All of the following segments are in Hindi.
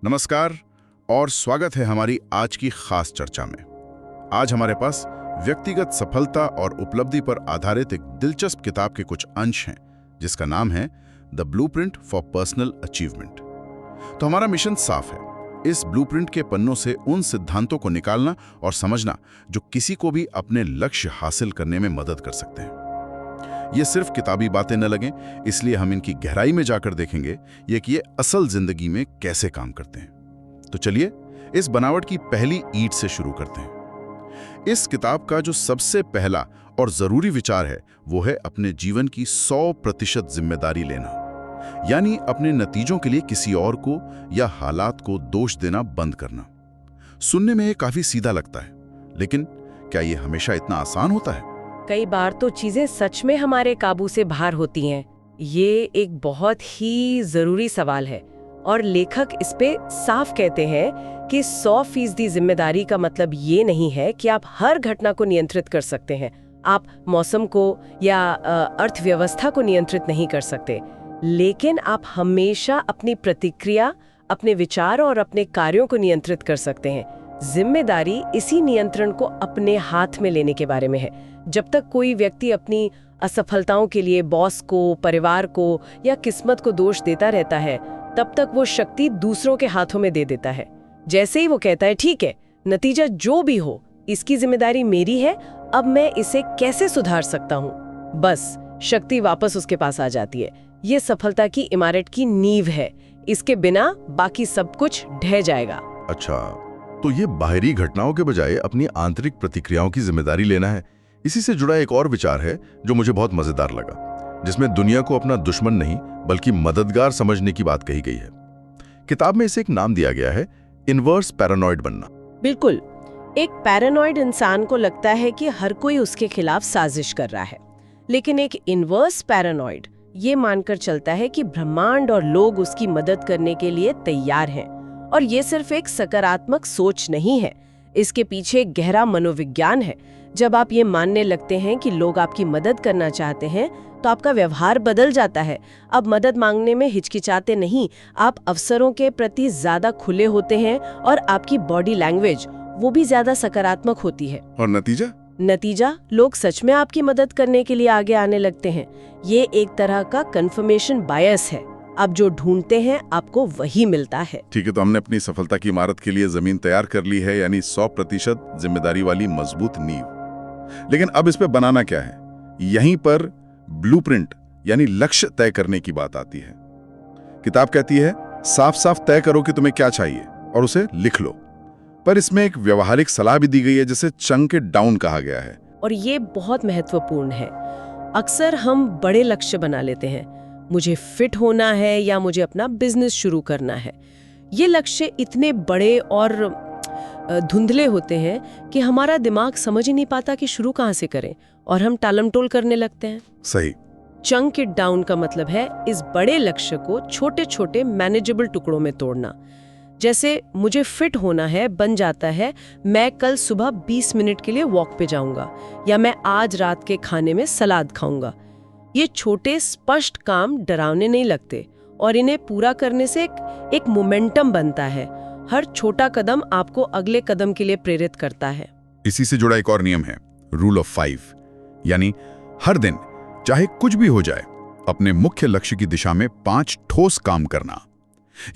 नमस्कार और स्वागत है हमारी आज की खास चर्चा में। आज हमारे पास व्यक्तिगत सफलता और उपलब्धि पर आधारित एक दिलचस्प किताब के कुछ अंश हैं जिसका नाम है the blueprint for personal achievement. तो हमारा मिशन साफ है, इस ब्लूप्रिंट के पन्नों से उन सिद्धांतों को निकालना और समझना जो किसी को भी अपने लक्ष्य हासिल करने में मदद कर सकते हैं। ये सिर्फ किताबी बातें न लगें, इसलिए हम इनकी गहराई में जाकर देखेंगे कि ये असल जिंदगी में कैसे काम करते हैं। तो चलिए इस बनावट की पहली ईंट से शुरू करते हैं। इस किताब का जो सबसे पहला और जरूरी विचार है वो है अपने जीवन की 100% जिम्मेदारी लेना, यानी अपने नतीजों के लिए किसी और को या हालात को दोष देना बंद करना। सुनने में ये काफी सीधा लगता है, लेकिन क्या ये हमेशा इतना आसान होता है? कई बार तो चीजें सच में हमारे काबू से बाहर होती हैं। ये एक बहुत ही जरूरी सवाल है और लेखक इस पे साफ कहते हैं कि 100% जिम्मेदारी का मतलब ये नहीं है कि आप हर घटना को नियंत्रित कर सकते हैं। आप मौसम को या अर्थव्यवस्था को नियंत्रित नहीं कर सकते, लेकिन आप हमेशा अपनी प्रतिक्रिया, अपने विचार और अपने कार्यों को नियंत्रित कर सकते हैं। जिम्मेदारी इसी नियंत्रण को अपने हाथ में लेने के बारे में है। जब तक कोई व्यक्ति अपनी असफलताओं के लिए बॉस को, परिवार को या किस्मत को दोष देता रहता है, तब तक वो शक्ति दूसरों के हाथों में दे देता है। जैसे ही वो कहता है ठीक है, नतीजा जो भी हो, इसकी जिम्मेदारी मेरी है, अब मैं इसे कैसे सुधार सकता हूँ, बस शक्ति वापस उसके पास आ जाती है। ये सफलता की इमारत की नींव है, इसके बिना बाकी सब कुछ ढह जाएगा। अच्छा, तो ये बाहरी घटनाओं के बजाय अपनी आंतरिक प्रतिक्रियाओं की जिम्मेदारी लेना है। इसी से जुड़ा एक और विचार है जो मुझे बहुत मजेदार लगा, जिसमें दुनिया को अपना दुश्मन नहीं बल्कि मददगार समझने की बात कही गई है। किताब में इसे एक नाम दिया गया है, इनवर्स पैरानॉइड बनना। बिल्कुल, एक पैरानॉइड इंसान को लगता है कि हर कोई उसके खिलाफ साजिश कर रहा है, लेकिन एक इनवर्स पैरानॉइड ये मानकर चलता है कि ब्रह्मांड और लोग उसकी मदद करने के लिए तैयार हैं। और ये सिर्फ एक सकारात्मक सोच नहीं है, इसके पीछे एक गहरा मनोविज्ञान है। जब आप ये मानने लगते हैं कि लोग आपकी मदद करना चाहते हैं, तो आपका व्यवहार बदल जाता है। अब मदद मांगने में हिचकिचाते नहीं, आप अवसरों के प्रति ज्यादा खुले होते हैं और आपकी बॉडी लैंग्वेज वो भी ज्यादा सकारात्मक होती है। और नतीजा लोग सच में आपकी मदद करने के लिए आगे आने लगते हैं। ये एक तरह का कन्फर्मेशन बायस है, आप जो ढूंढते हैं आपको वही मिलता है। ठीक है, तो हमने अपनी सफलता की इमारत के लिए जमीन तैयार कर ली है, यानी 100% जिम्मेदारी वाली मजबूत नींव। लेकिन अब इस पे बनाना क्या है? यहीं पर ब्लूप्रिंट यानी लक्ष्य तय करने की बात आती है। किताब कहती है साफ साफ तय करो कि तुम्हें क्या चाहिए और उसे लिख लो। पर इसमें एक व्यवहारिक सलाह भी दी गई है जिसे चंक इट डाउन कहा गया है। और ये बहुत महत्वपूर्ण है। अक्सर हम बड़े लक्ष्य बना लेते हैं, मुझे फिट होना है या मुझे अपना बिजनेस शुरू करना है। ये लक्ष्य इतने बड़े और धुंधले होते हैं कि हमारा दिमाग समझ ही नहीं पाता कि शुरू कहाँ से करें, और हम टालमटोल करने लगते हैं। सही। चंक इट डाउन का मतलब है इस बड़े लक्ष्य को छोटे छोटे मैनेजेबल टुकड़ों में तोड़ना। जैसे मुझे फिट होना है बन जाता है मैं कल सुबह 20 मिनट के लिए वॉक पे जाऊंगा, या मैं आज रात के खाने में सलाद खाऊंगा। ये छोटे स्पष्ट काम डरावने नहीं लगते और इन्हें पूरा करने से एक मोमेंटम बनता है। हर छोटा कदम आपको अगले कदम के लिए प्रेरित करता है। इसी से जुड़ा एक और नियम है, रूल ऑफ 5, यानी हर दिन चाहे कुछ भी हो जाए अपने मुख्य लक्ष्य की दिशा में 5 ठोस काम करना।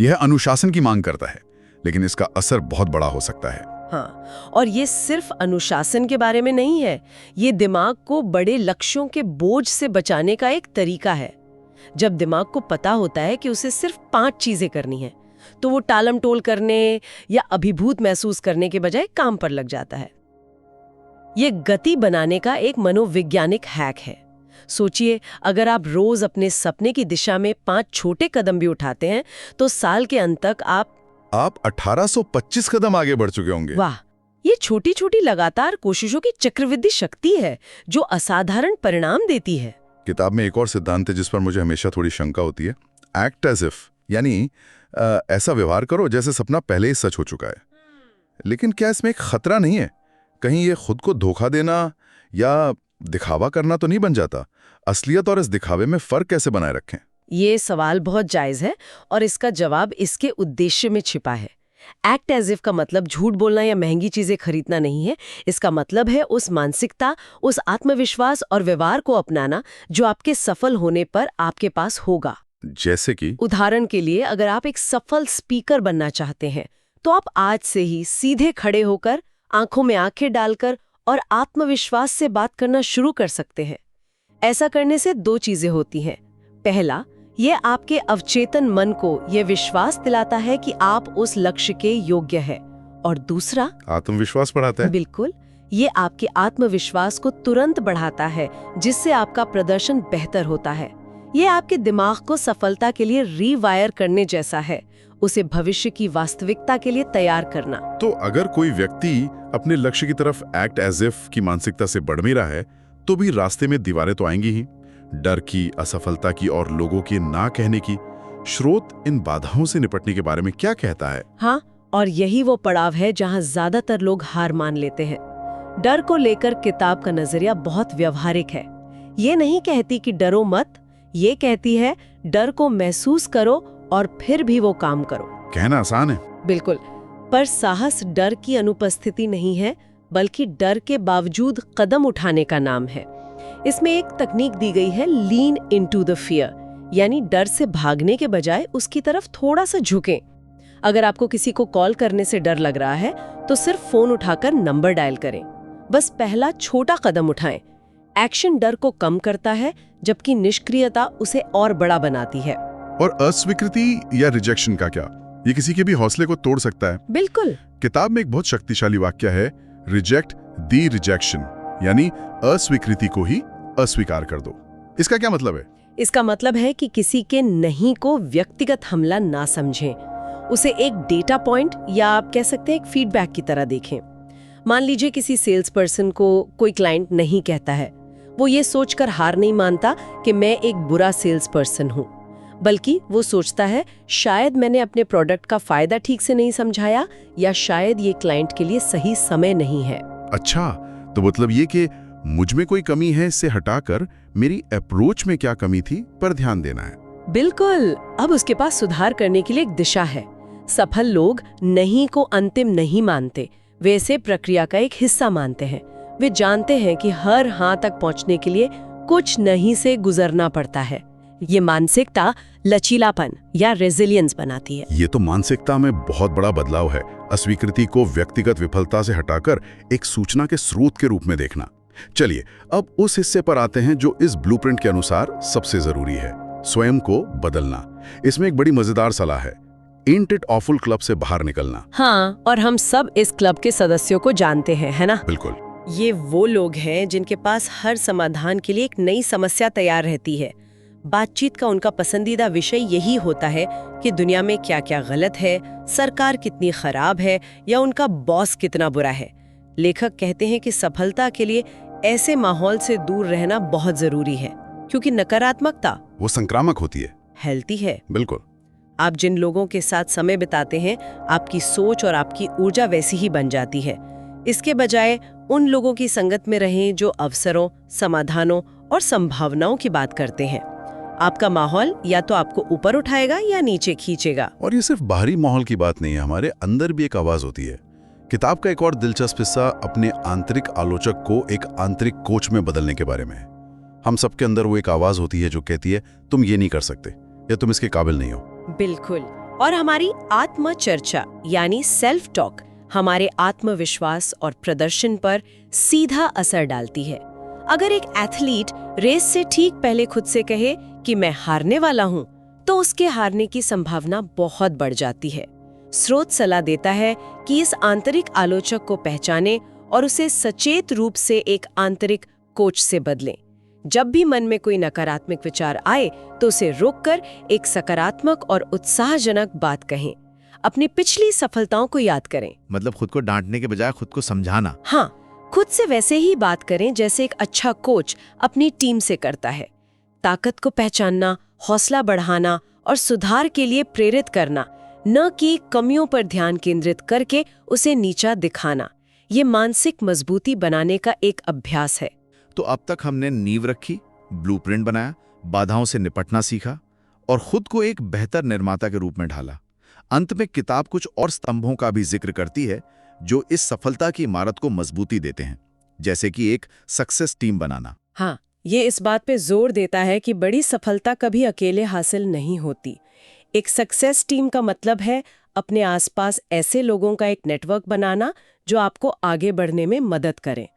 यह अनुशासन की मांग करता है, लेकिन इसका असर बहुत बड़ा हो सकता है। हाँ, और ये सिर्फ अनुशासन के बारे में नहीं है, ये दिमाग को बड़े लक्ष्यों के बोझ से बचाने का एक तरीका है। जब दिमाग को पता होता है कि उसे सिर्फ 5 चीजें करनी है, तो वो टालमटोल करने या अभिभूत महसूस करने के बजाय काम पर लग जाता है। ये गति बनाने का एक मनोवैज्ञानिक हैक है। सोचिए, अगर आप रोज अपने सपने की दिशा में 5 छोटे कदम भी उठाते हैं, तो साल के अंत तक आप 1825 कदम आगे बढ़ चुके होंगे। वाह! ये छोटी छोटी लगातार कोशिशों की चक्रवृद्धि शक्ति है जो असाधारण परिणाम देती है। किताब में एक और सिद्धांत है जिस पर मुझे हमेशा थोड़ी शंका होती है, एक्ट एज इफ, यानी ऐसा व्यवहार करो जैसे सपना पहले ही सच हो चुका है। लेकिन क्या इसमें एक खतरा नहीं है? कहीं ये खुद को धोखा देना या दिखावा करना तो नहीं बन जाता? असलियत और इस दिखावे में फर्क कैसे बनाए रखें? ये सवाल बहुत जायज है और इसका जवाब इसके उद्देश्य में छिपा है। एक्ट एज इफ का मतलब झूठ बोलना या महंगी चीजें खरीदना नहीं है। इसका मतलब है उस मानसिकता, उस आत्मविश्वास और व्यवहार को अपनाना जो आपके सफल होने पर आपके पास होगा। जैसे कि उदाहरण के लिए, अगर आप एक सफल स्पीकर बनना चाहते हैं तो आप आज से ही सीधे खड़े होकर, आंखों में आंखें डालकर और आत्मविश्वास से बात करना शुरू कर सकते हैं। ऐसा करने से दो चीजें होती हैं। पहला, ये आपके अवचेतन मन को ये विश्वास दिलाता है कि आप उस लक्ष्य के योग्य हैं, और दूसरा, आत्मविश्वास बढ़ाता है। बिल्कुल, ये आपके आत्मविश्वास को तुरंत बढ़ाता है, जिससे आपका प्रदर्शन बेहतर होता है। ये आपके दिमाग को सफलता के लिए रीवायर करने जैसा है, उसे भविष्य की वास्तविकता के लिए तैयार करना। तो अगर कोई व्यक्ति अपने लक्ष्य की तरफ एक्ट एज इफ की मानसिकता से बढ़ भी रहा है, तो भी रास्ते में दीवारें तो आएंगी ही, डर की, असफलता की और लोगों के ना कहने की। स्रोत इन बाधाओं से निपटने के बारे में क्या कहता है? हाँ, और यही वो पड़ाव है जहाँ ज्यादातर लोग हार मान लेते हैं। डर को लेकर किताब का नजरिया बहुत व्यवहारिक है। ये नहीं कहती कि डरो मत, ये कहती है डर को महसूस करो और फिर भी वो काम करो। कहना आसान है। बिल्कुल, पर साहस डर की अनुपस्थिति नहीं है, बल्कि डर के बावजूद कदम उठाने का नाम है। इसमें एक तकनीक दी गई है, लीन इनटू द फियर, यानी डर से भागने के बजाय उसकी तरफ थोड़ा सा झुकें। अगर आपको किसी को कॉल करने से डर लग रहा है तो सिर्फ फोन उठाकर नंबर डायल करें। बस पहला छोटा कदम उठाएं। एक्शन डर को कम करता है, जबकि निष्क्रियता उसे और बड़ा बनाती है। और अस्वीकृति या रिजेक्शन का क्या? ये किसी के भी हौसले को तोड़ सकता है। बिल्कुल। किताब में एक बहुत शक्तिशाली वाक्य है, रिजेक्ट द रिजेक्शन, यानी अस्वीकृति को ही अस्वीकार कर दो। इसका क्या मतलब है? इसका मतलब है कि किसी के नहीं को व्यक्तिगत हमला ना समझें, उसे एक डेटा पॉइंट या आप कह सकते हैं एक फीडबैक की तरह देखें। मान लीजिए किसी सेल्स पर्सन को कोई क्लाइंट नहीं कहता है, वो ये सोचकर हार नहीं मानता कि मैं एक बुरा सेल्स पर्सन हूँ, बल्कि वो सोचता है शायद मैंने अपने प्रोडक्ट का फायदा ठीक से नहीं समझाया, या शायद ये क्लाइंट के लिए सही समय नहीं है। अच्छा, तो मतलब ये कि मुझ में कोई कमी है, इससे हटाकर मेरी अप्रोच में क्या कमी थी पर ध्यान देना है। बिल्कुल। अब उसके पास सुधार करने के लिए एक दिशा है। सफल लोग नहीं को अंतिम नहीं मानते, वे इसे प्रक्रिया का एक हिस्सा मानते हैं। वे जानते हैं कि हर हाँ तक पहुंचने के लिए कुछ नहीं से गुजरना पड़ता है। ये मानसिकता लचीलापन या रेजिलियंस बनाती है। ये तो मानसिकता में बहुत बड़ा बदलाव है, अस्वीकृति को व्यक्तिगत विफलता से हटाकर एक सूचना के स्रोत के रूप में देखना। चलिए अब उस हिस्से पर आते हैं जो इस ब्लूप्रिंट के अनुसार सबसे जरूरी है, स्वयं को बदलना। इसमें एक बड़ी मजेदार सलाह है, एंट इट ऑफुल क्लब से बाहर निकलना। हाँ, और हम सब इस क्लब के सदस्यों को जानते हैं, है ना? बिल्कुल। ये वो लोग हैं जिनके पास हर समाधान के लिए एक नई समस्या तैयार रहती है। बातचीत का उनका पसंदीदा विषय यही होता है कि दुनिया में क्या क्या गलत है, सरकार कितनी खराब है या उनका बॉस कितना बुरा है। लेखक कहते हैं कि सफलता के लिए ऐसे माहौल से दूर रहना बहुत जरूरी है, क्योंकि नकारात्मकता वो संक्रामक होती है, हेल्थी है। बिल्कुल। आप जिन लोगों के साथ समय बिताते हैं, आपकी सोच और आपकी ऊर्जा वैसी ही बन जाती है। इसके बजाय उन लोगों की संगत में रहें जो अवसरों, समाधानों और संभावनाओं की बात करते हैं। आपका माहौल या तो आपको ऊपर उठाएगा या नीचे खींचेगा। और ये सिर्फ बाहरी माहौल की बात नहीं है, हमारे अंदर भी एक आवाज होती है। किताब का एक और दिलचस्प हिस्सा अपने आंतरिक आलोचक को एक आंतरिक कोच में बदलने के बारे में है। हम सबके अंदर वो एक आवाज होती है जो कहती है तुम ये नहीं कर सकते या तुम इसके काबिल नहीं हो। बिल्कुल। और हमारी आत्मचर्चा यानी सेल्फ टॉक हमारे आत्मविश्वास और प्रदर्शन पर सीधा असर डालती है। अगर एक एथलीट रेस से ठीक पहले खुद से कहे कि मैं हारने वाला हूं, तो उसके हारने की संभावना बहुत बढ़ जाती है। स्रोत सलाह देता है कि इस आंतरिक आलोचक को पहचानें और उसे सचेत रूप से एक आंतरिक कोच से बदलें। जब भी मन में कोई नकारात्मक विचार आए तो उसे रोककर एक सकारात्मक और उत्साहजनक बात कहें। अपनी पिछली सफलताओं को याद करें। मतलब खुद को डांटने के बजाय खुद को समझाना। हाँ, खुद से वैसे ही बात करें जैसे एक अच्छा कोच अपनी टीम से करता है। ताकत को पहचानना, हौसला बढ़ाना और सुधार के लिए प्रेरित करना, न कि कमियों पर ध्यान केंद्रित करके उसे नीचा दिखाना। ये मानसिक मजबूती बनाने का एक अभ्यास है। तो अब तक हमने नींव रखी, ब्लूप्रिंट बनाया, बाधाओं से निपटना सीखा और खुद को एक बेहतर निर्माता के रूप में ढाला। अंत में किताब कुछ और स्तंभों का भी जिक्र करती है जो इस सफलता की इमारत को मजबूती देते हैं, जैसे कि एक सक्सेस टीम बनाना। हाँ, ये इस बात पे जोर देता है कि बड़ी सफलता कभी अकेले हासिल नहीं होती। एक सक्सेस टीम का मतलब है अपने आसपास ऐसे लोगों का एक नेटवर्क बनाना जो आपको आगे बढ़ने में मदद करें।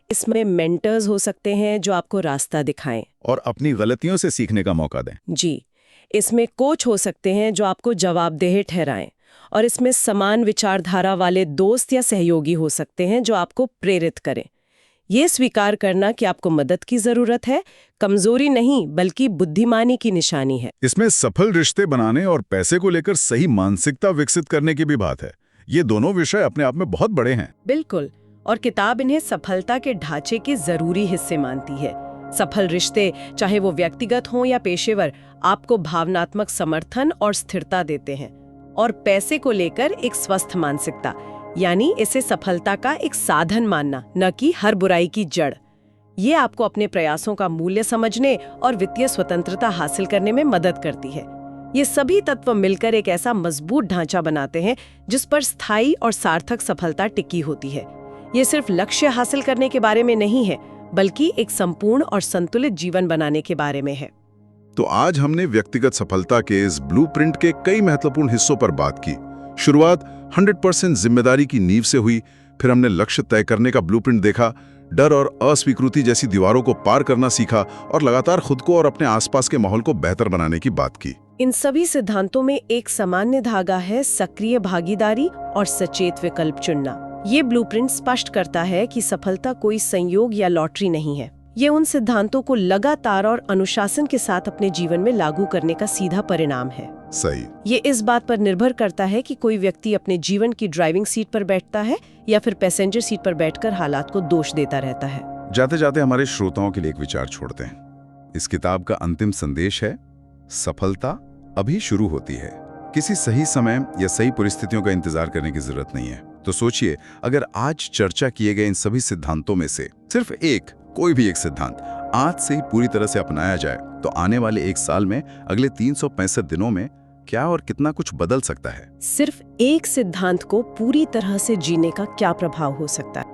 इसमें मेंटर्स हो सकते हैं जो आपको रास्ता दिखाएं, और अपनी गलतियों से सीखने का मौका दें। जी। इसमें कोच हो सकते हैं जो आपको जवाबदेह ठहराएं, और इसमें समान विचारधारा वाले दोस्त या सहयोगी हो सकते हैं जो आपको प्रेरित करें। ये स्वीकार करना कि आपको मदद की जरूरत है, कमजोरी नहीं बल्कि बुद्धिमानी की निशानी है। इसमें सफल रिश्ते बनाने और पैसे को लेकर सही मानसिकता विकसित करने की भी बात है। ये दोनों विषय अपने आप में बहुत बड़े हैं। बिल्कुल, और किताब इन्हें सफलता के ढांचे के जरूरी हिस्से मानती है। सफल रिश्ते, चाहे वो व्यक्तिगत हों या पेशेवर, आपको भावनात्मक समर्थन और स्थिरता देते हैं। और पैसे को लेकर एक स्वस्थ मानसिकता, यानी इसे सफलता का एक साधन मानना, न कि हर बुराई की जड़। ये आपको अपने प्रयासों का मूल्य समझने और वित्तीय स्वतंत्रता हासिल करने में मदद करती है। ये सभी तत्व मिलकर एक ऐसा मजबूत ढांचा बनाते हैं जिस पर स्थायी और सार्थक सफलता टिकी होती है। ये सिर्फ लक्ष्य हासिल करने के बारे में नहीं है, बल्कि एक संपूर्ण और संतुलित जीवन बनाने के बारे में है। तो आज हमने व्यक्तिगत सफलता के इस ब्लूप्रिंट के कई महत्वपूर्ण हिस्सों पर बात की। शुरुआत 100% जिम्मेदारी की नींव से हुई, फिर हमने लक्ष्य तय करने का ब्लूप्रिंट देखा, डर और अस्वीकृति जैसी दीवारों को पार करना सीखा, और लगातार खुद को और अपने आसपास के माहौल को बेहतर बनाने की बात की। इन सभी सिद्धांतों में एक सामान्य धागा है: सक्रिय भागीदारी और सचेत विकल्प चुनना। ये ब्लूप्रिंट स्पष्ट करता है कि सफलता कोई संयोग या लॉटरी नहीं है। ये उन सिद्धांतों को लगातार और अनुशासन के साथ अपने जीवन में लागू करने का सीधा परिणाम है। सही। ये इस बात पर निर्भर करता है कि कोई व्यक्ति अपने जीवन की ड्राइविंग सीट पर बैठता है या फिर पैसेंजर सीट पर बैठकर हालात को दोष देता रहता है। जाते जाते हमारे श्रोताओं के लिए एक विचार छोड़ते हैं। इस किताब का अंतिम संदेश है, सफलता अभी शुरू होती है। किसी सही समय या सही परिस्थितियों का इंतजार करने की जरूरत नहीं है। तो सोचिए, अगर आज चर्चा किए गए इन सभी सिद्धांतों में से सिर्फ कोई भी एक सिद्धांत आज से ही पूरी तरह से अपनाया जाए, तो आने वाले एक साल में, अगले 365 दिनों में क्या और कितना कुछ बदल सकता है। सिर्फ एक सिद्धांत को पूरी तरह से जीने का क्या प्रभाव हो सकता है।